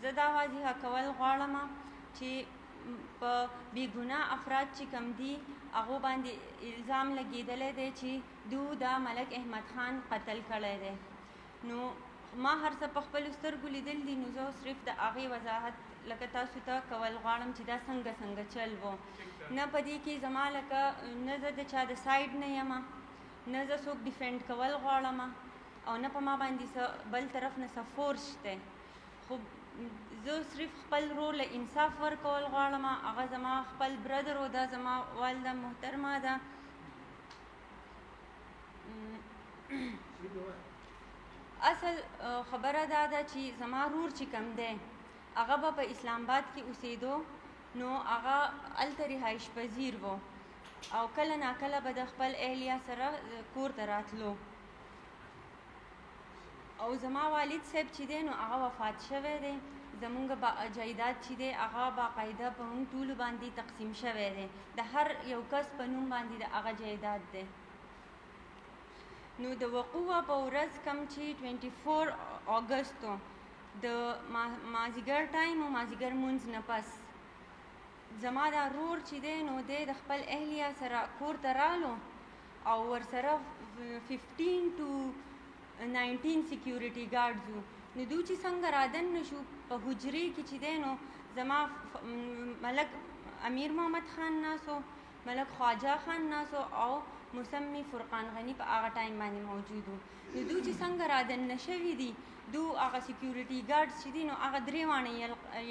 زه دا واضحه کول غواړم چې په بې ګناه افراد چې کم دي هغو باندې الزام لګېدلی دی چې دو دا ملک احمد خان قتل کړی دی. نو ما هر څه په خپلو سترګو لیدل دي، نو زه صرف د هغې وضاحت لکه تاسو ته کول غواړم چې دا څنګه چل و. نه په دې کې زما لکه نه زه د چا د سایډ نه یم، نه زه څوک ډیفینډ کول غواړم، او نه په ما باندې بل طرف نه څه فورس شته. خو زه صرف خپل رور له انصاف ورکول غواړم. هغه زما خپل برادر و، دا زما والده محترمه ده. اصل خبره دا ده چې زما رور چې کم دی هغه به په اسلام آباد کې اوسېدو، نو هغه هلته رهایش پذیر و او کله ناکله به د خپل اهلیه سره کور ته راتلو. او زما والد صاحب چې دی نو هغه وفات شوی دی. زمونږ جایداد چې دی هغه باقاعده په موږ ټولو باندې تقسیم شوی دی، د هر یو کس په نوم باندې د هغه جایداد دی. نو د وقوع په ورځ کم چې 24 اګست د مازدیګر ټایم او مازدیګر مونځ نه پس زما دا رور چې دی نو دی د خپل اهلیه سره کور ته رالو او ورسره 15 to 19 سیکیورټي ګارډز وو. نو دوی چې څنګه رادن نشو په حجرې کې چې دی نو زما ملک امیر محمد خان ناسو، ملک خواجه خان ناسو او مسمی فرقان غنی په هغه ټایم باندې موجود وو. نو دوی چې څنګه رادن نشوي دي دو هغه سیکیورټي ګارډز چې دي نو هغه درې واڼې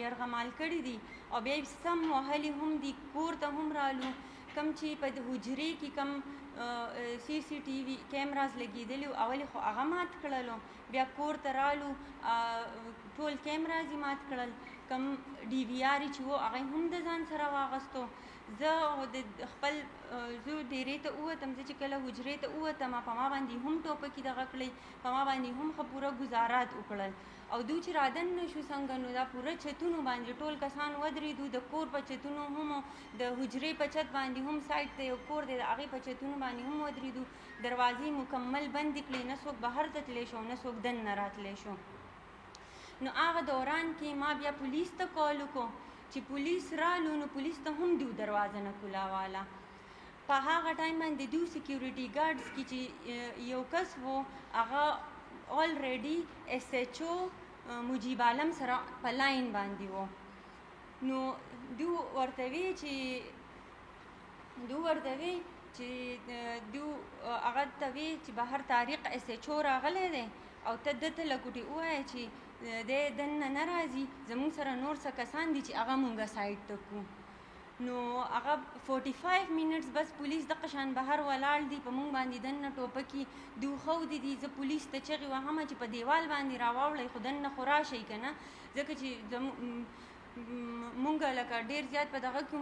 یرغمال کړي دي او بیا یې سم وهلي هم دي. کور ته هم رالو، کم چې په حجرې کې کم CCTV کیمراز لګېدلي وو اول خو هغه مات کړلو، بیا کور ته رالو ټول کیمراز یې مات کړل، کم DVR چې وو هغه هم د ځان سره واغستو. زه د خپل زه ډیرې ته ووتم، زه چې کله حجرې ته ووتم په ما باندې هم ټوپکې دغه کړی، په ما باندې هم ښه پوره ګزارات وکړل. او دوی چې رادن نشو څنګه نو دا پوره چتونو باندې ټول کسان ودرېدو، د کور په چتونو هم، د حجرې په چت باندې هم، سایډ ته یو کور دی د هغې په چتونو باندې هم ودرېدو. دروازې مکمل بندې کړې، نه څوک بهر ته تللی شو نه څوک دننه راتلی شو. نو هغه دوران کې ما بیا پولیس ته کال وکړو چې پولیس رالو، نو پولیس ته هم دیو دروازه نه کولاواله. په هغه ټایم باندې دوی سیکیورټي ګارډز کې چې یو کس و هغه آلریډي SHO مجیب عالم سره په لاین باندې و. نو دو ورته وی چې هغه ته وی چې بهر طارق SHO راغلی دی او ته دته لګوټې ووایه چې دی دننه نه راځي، زموږ سره نور څه کسان دي چې هغه مونږه سایډ ته کړو. نو هغه 45 منټس بس پولیس دغه شان بهر ولاړ دي، په مونږ باندې دننه ټوپکې دوی ښودي دي. زه پولیس ته چغې وهم چې په دیوال باندې راواوړئ خو دننه خو راشئ که نه، ځکه چې مونږ لکه ډېر زیات په دغه کې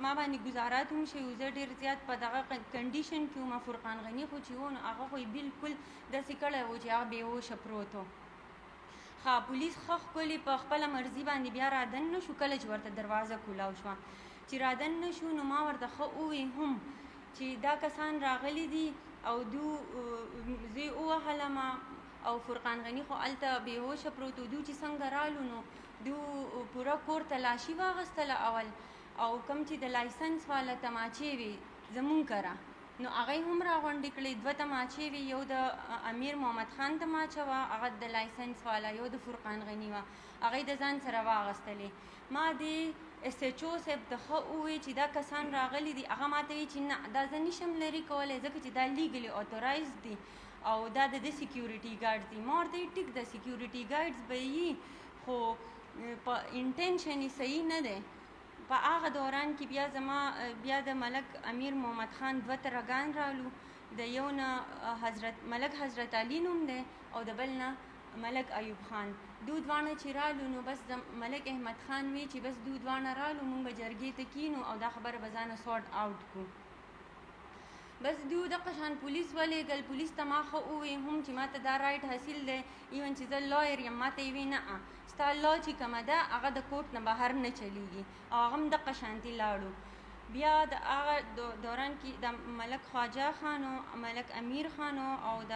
ما باندې ګزارات هم شوي، زه ډېر زیات په دغه کنډیشن کې وم. فرقان غني خو چې و نو هغه خو یې بالکل داسې کړی و چې هغه بېهوشه پروت و. ښه پولیس ښه ښکلي په خپله مرضي باندې بیا رادن نه شو. کله چې ورته دروازه کولاو شوه چې رادن نه شو نو ما ورته ښه ووی هم چې دا کسان راغلي دي او دو زه یې ووهلم او فرقان غني خو هلته بېهوشه پروت و. دوی چې څنګه رالو نو دو پوره کور تلاشي واغستله اول، او کوم چې د لایسنس والا تماچې وي زمونږ کره نو هغه هم راغونډې کړې. 2 تماچې وي، یو د امیر محمد خان تماچه وه هغه د لایسنس والا، یو د فرقان غني وه هغه یې د ځان سره واغستلې. ما د SHO صاحب ته ښه ووی چې دا کسان راغلي دي، هغه ما ته وی چې نه دا زه نشم لرې کولی ځکه چې دا لیګلي اتورایز دي او دا د سیکیورټي ګارډز دي. ما ورته وی ټیک د سیکیورټي ګارډز به یي خو په انټینشن یې صحیح نه دی. په هغه دوران کې بیا د ملک امیر محمد خان 2 ترګان رالو، د یو نه ملک حضرت علي نوم دی او د بل نه ملک ایوب خان. دو دواړه چې رالو نو بس ملک احمد خان وی چې بس دو دواړه رالو مونږ به جرګې ته کینو او دا خبره به ځانه سورټ آوټ کړو. بس دو دغه شان پولیس ولېږل. پولیس ته ما ښه ووی هم چې ما ته دا رایټ حاصل دی، ایون چې زه لایر یم. ما ته یې وی نه ستا لا چې کومه ده هغه د کوټ نه بهر نه چلیږي، او هغه هم دغه شانتي لاړو. بیا د هغه دوران کې د ملک خواجه خانو، ملک امیر خانو او د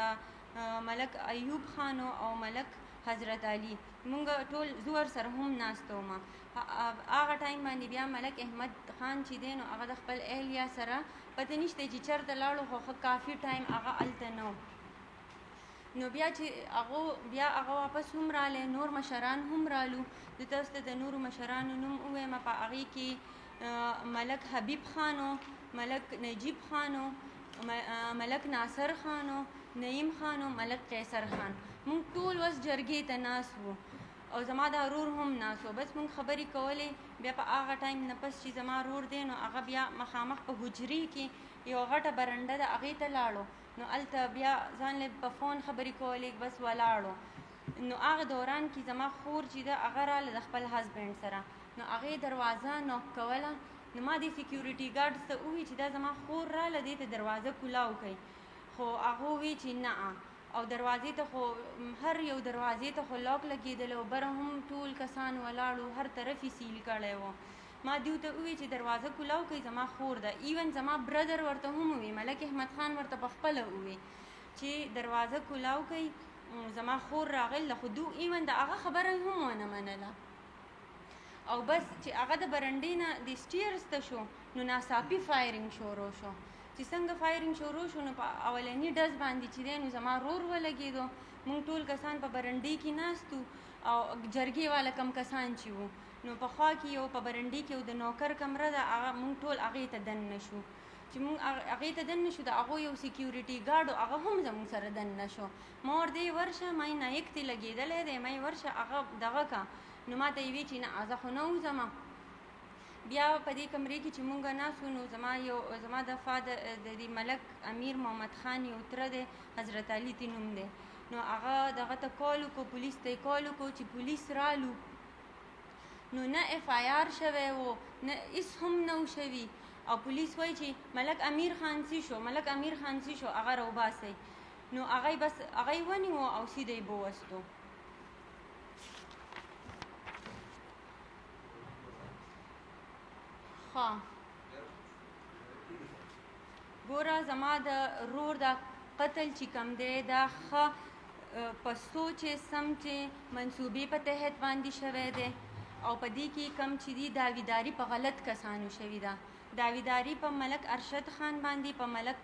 ملک ایوب خانو او ملک حضرت علي مونږ ټول زور سره هم ناستو ما هغه ټایم باندې بیا ملک احمد خان چې دی نو هغه د خپل اهلیا سره پته نشته چې چېرته لاړو خو کافي ټایم هغه هلته نه نو بیا چې هغه واپس هم رالی نور مشران هم رالو د تاسو ته د نورو مشرانو نوم ووایم په هغې کې ملک حبیب خانو ملک نجیب خانو ملک ناصر خانو نعیم خانو ملک قیصر خان مونږ ټول اوس جرګې ته ناست وو او زما دا رور هم ناست و بس مونږ خبرې کولې بیا په هغه ټایم نه پس چې زما رور دی نو هغه بیا مخامخ په حجرې کې یو غټه برنډه ده هغې ته لاړو نو هلته بیا ځان له په فون خبرې کولې بس ولاړو نو هغه دوران کې زما خور چې ده هغه راله د خپل هسبینډ سره نو هغې دروازه نوک کوله نو ما دې سیکیورټي ګارډ ته وویل چې دا زما خور راله دې ته دروازه کولاو کوي خو هغه وویل چې نه او دروازې ته خو هر یو دروازې ته خو لاک لګېدلی و بره هم ټول کسان ولاړو هر طرف یې سیل کړی و ما دیو ته وویل چې دروازه کولاو کوي زما خور ده ایون زما برادر ورته هم وویل ملک احمد خان ورته په خپله وویل چې دروازه کولاو کوي زما خور راغله خو دو ایون د هغه خبره هم ونه منله او بس چې هغه د برنډې نه د سټیرز ته شو نو ناڅاپي فایرینګ شروع شو چې څنګه فایرینګ شروع شو نو په اولني ډز باندې چې دی نو زما رور ولګېدو مونږ ټول کسان په برنډې کې ناست او جرګې والا کم کسان چې وو نو په خوا کې یو په برنډې کې د نوکر کمره ده هغه مونږ ټول هغې ته دننه شو چې مونږ هغې ته دننه شو د هغو یو سیکیورټي ګارډ هغه هم زموږ سره دننه شو ما ورته یې ورشه ما یې نایک تې لګېدلی دی ما یې ورشه هغه دغه که نو ما ته یې وی چې نه زه خو نه وځم بیا په دې کمرې کې چې مونږ ناستو نو زما د فادر د دې ملک امیر محمد خان یو تره دی حضرت علي تی نوم دی نو هغه دغه ته کال وکړو پولیس ته یې کال وکړو چې پولیس رالو نو نه اف آی آر شوی و نه هېڅ هم نه و شوي او پولیس وایي چې ملک امیر خان څه شو هغه راوباسئ نو هغه بس هغه یې ونیو او سیده یې بووستو ها ګوره زما د رور دا قتل چې کوم دی دا ښه په سوچ سم چې منصوبې په تحت باندې شوی دی او په دې کې کم چې دی داویداري په غلط کسانو شوې ده داویداري په ملک ارشد خان باندې په ملک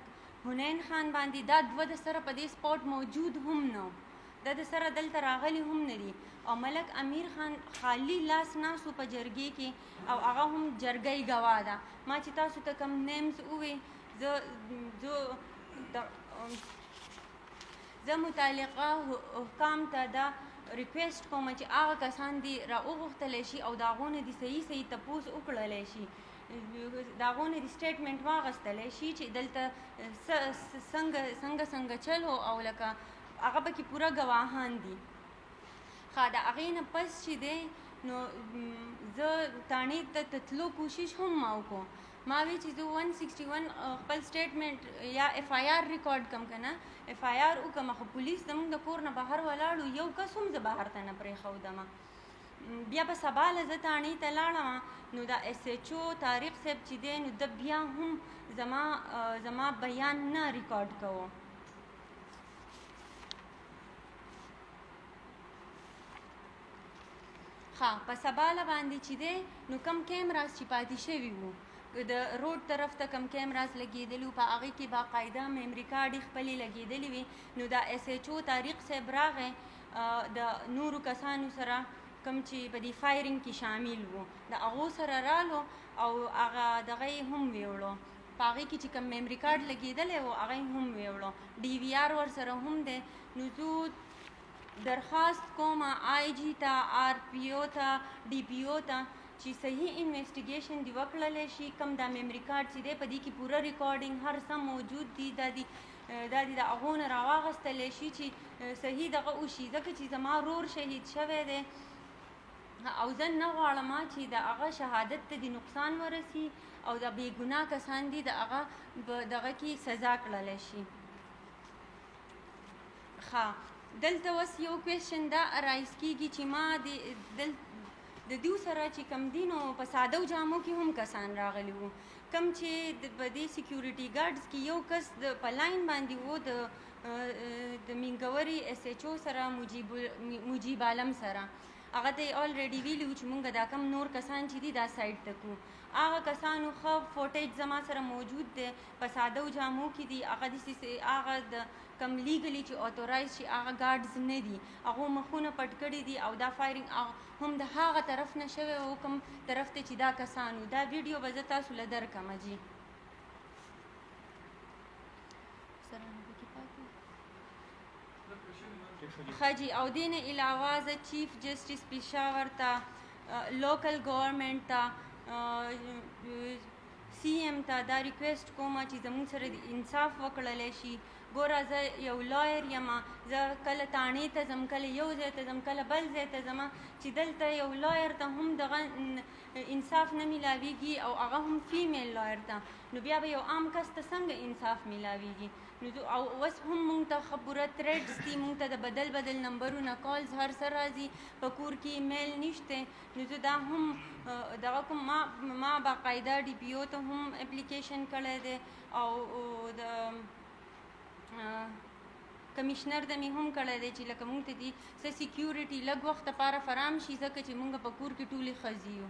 حنین خان باندې دا دوه د سره په دې سپاټ موجود هم نه دا د سره دلته راغلي هم نه دي او ملک امیر خان خالی لاس ناسو په جرګې کې او هغه هم جرګۍ ګواه ده ما چې تاسو ته کم نیمز ووې زه متعلقه حکام ته دا ریکویسټ کوم چې هغه کسان دي راوغوښتلی شي او د هغو نه دي صحیح تپوس وکړلی شي د هغو نه دي سټیټمنټ واخیستلی شي چې دلته څنګه چل و او لکه هغه پکې پوره ګواهان دي ښه د هغې نه پس چې دی نو زه تاڼې ته تتلو کوشش هم ما وکړو ما وی چې زه 161 خپل سټیټمنټ یا اف آی آر ریکارډ کم که نه اف آی آر وکړم خو پولیس زموږ د کور نه بهر ولاړو یو کس هم زه بهر ته نه پرېښودم بیا په سبا له زه تاڼې ته لاړم نو دا ایس ایچ او طارق صاحب چې دی نو ده بیا هم زما بیان نه ریکارډ کوو ښه په سباله باندې چې دی نو کم کیمراز چې پاتې شوي وو د روډ طرف ته کم کیمراز لګېدلي وو په هغې کې باقاعده میمري کارډ یې خپلې لګېدلې وي نو دا ایس ایچ او طارق صاحب راغی د نورو کسانو سره کم چې په دې فایرینګ کې شامل وو د هغو سره رالو او هغه دغه یې هم ویوړو په هغې کې چې کوم میمري کارډ لګېدلی و هغه یې هم ویوړو ډي وي آر ورسره هم دی نو زه درخواست کوم آی جي ته آر پی او ته ډي پی او ته چې صحیح انویسټیګیشن دې وکړلی شي کوم دا میمري کارډ چې دی په دې کې پوره ریکارډینګ هر څه موجود دي دا دي د هغو نه راواخیستلی شي چې صحیح دغه وشي ځکه چې زما رور شهید شوی دی او زه نه غواړم چې د هغه شهادت ته د نقصان ورسي او د بې ګناه کسان دي د هغه دغه کې سزا کړلی شي ښه دلته اوس یو کوېشن دا رایز کېږي چې ما د دوی سره چې کم دي نو په ساده جامو کې هم کسان راغلي وو کم چې په دې سیکیورټي ګارډز کې یو کس په لاین باندې وو د مینګوري اس ایچ او سره مجیب عالم سره هغه ته الریډي ویلو چې مونږ دا کم نور کسان چې دي دا سایډ ته کو هغه کسانو ښه فوټیج زما سره موجود دی په ساده جامو کې دي هغه د کم لیګلی چې اوتورایز شي هغه ګارډز نه دي هغو مخونه پټ کړي دي او دا فایرنګ هم د هغه طرف نه شوی او کوم طرف ته چې دا کسانو دا ویډیو به زه تاسو له درکمه جي خجی او دین علاوه ز چیف جسټس پېښور ته لوکل ګورنمنت ته سی ایم ته دا ریکویسټ کوم چې زموږ سره انصاف وکړلی شي ګوره زه یو لایر یم زه کله تاڼې ته ځم کله یو ځای ته ځم کله بل ځای ته ځم چې دلته یو لایر ته هم دغه انصاف نه میلاویږي او هغه هم فیمیل لایر ته نو بیا به یو عام کس ته څنګه انصاف میلاویږي او اوس هم مونږ ته خبره تھریډز دي مونږ ته د بدل نمبرونه کالز هر څه راځي په کور کې ایمیل نشته نو زه دا هم دغه کوم ما باقاعده ډي پی او ته هم اپلیکیشن کړی دی او د کمشنر د مې هم کړی دی چې لکه مونږ ته دي څه سیکیورټي لږ وخت لپاره فرام شي ځکه چې مونږ په کور کې ټولې ښځې یو